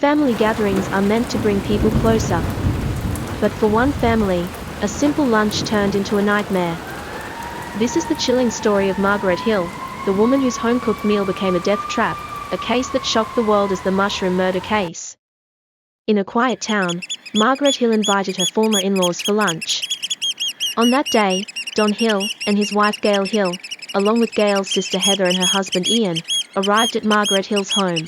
Family gatherings are meant to bring people closer. But for one family, a simple lunch turned into a nightmare. This is the chilling story of Margaret Hill, the woman whose home-cooked meal became a death trap, a case that shocked the world as the mushroom murder case. In a quiet town, Margaret Hill invited her former in-laws for lunch. On that day, Don Hill and his wife Gail Hill, along with Gail's sister Heather and her husband Ian, arrived at Margaret Hill's home.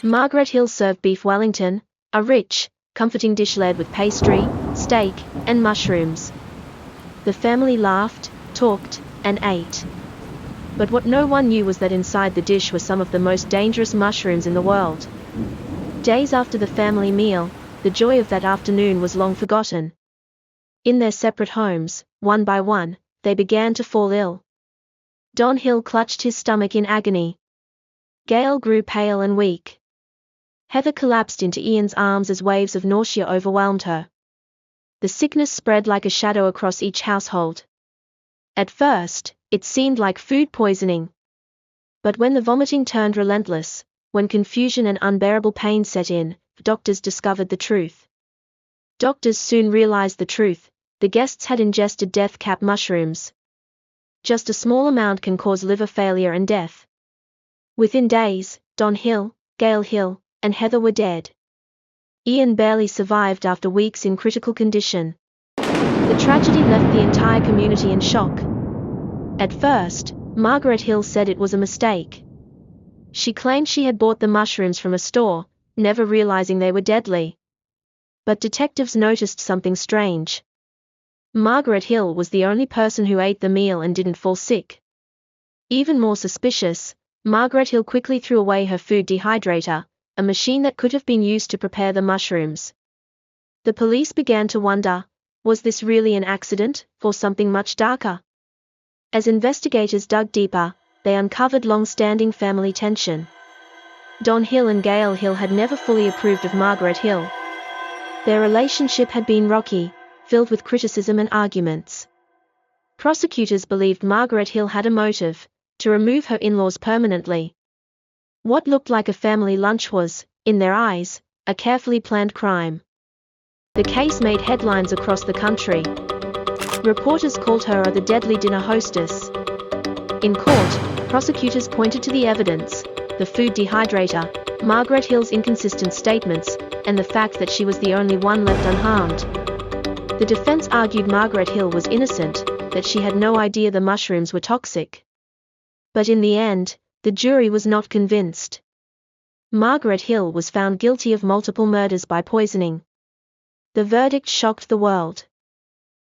Margaret Hill served beef Wellington, a rich, comforting dish layered with pastry, steak, and mushrooms. The family laughed, talked, and ate. But what no one knew was that inside the dish were some of the most dangerous mushrooms in the world. Days after the family meal, the joy of that afternoon was long forgotten. In their separate homes, one by one, they began to fall ill. Don Hill clutched his stomach in agony. Gail grew pale and weak. Heather collapsed into Ian's arms as waves of nausea overwhelmed her. The sickness spread like a shadow across each household. At first, it seemed like food poisoning. But when the vomiting turned relentless, when confusion and unbearable pain set in, doctors discovered the truth. Doctors soon realized the truth: the guests had ingested death-cap mushrooms. Just a small amount can cause liver failure and death. Within days, Don Hill, Gail Hill, and Heather were dead. Ian barely survived after weeks in critical condition. The tragedy left the entire community in shock. At first, Margaret Hill said it was a mistake. She claimed she had bought the mushrooms from a store, never realizing they were deadly. But detectives noticed something strange. Margaret Hill was the only person who ate the meal and didn't fall sick. Even more suspicious, Margaret Hill quickly threw away her food dehydrator, a machine that could have been used to prepare the mushrooms. The police began to wonder, was this really an accident, or something much darker? As investigators dug deeper, they uncovered long-standing family tension. Don Hill and Gail Hill had never fully approved of Margaret Hill. Their relationship had been rocky, filled with criticism and arguments. Prosecutors believed Margaret Hill had a motive: to remove her in-laws permanently. What looked like a family lunch was, in their eyes, a carefully planned crime. The case made headlines across the country. Reporters called her the deadly dinner hostess. In court, prosecutors pointed to the evidence: the food dehydrator, Margaret Hill's inconsistent statements, and the fact that she was the only one left unharmed. The defense argued Margaret Hill was innocent, that she had no idea the mushrooms were toxic. But in the end, the jury was not convinced. Margaret Hill was found guilty of multiple murders by poisoning. The verdict shocked the world.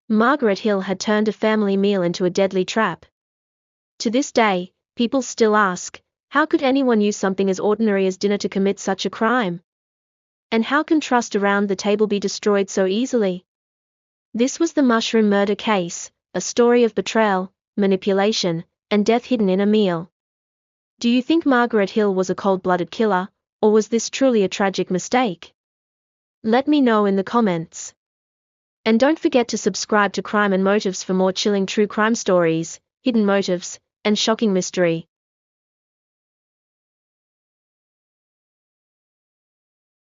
Margaret Hill had turned a family meal into a deadly trap. To this day, people still ask, how could anyone use something as ordinary as dinner to commit such a crime? And how can trust around the table be destroyed so easily? This was the mushroom murder case, a story of betrayal, manipulation, and death hidden in a meal. Do you think Margaret Hill was a cold-blooded killer, or was this truly a tragic mistake? Let me know in the comments. And don't forget to subscribe to Crime and Motives for more chilling true crime stories, hidden motives, and shocking mystery.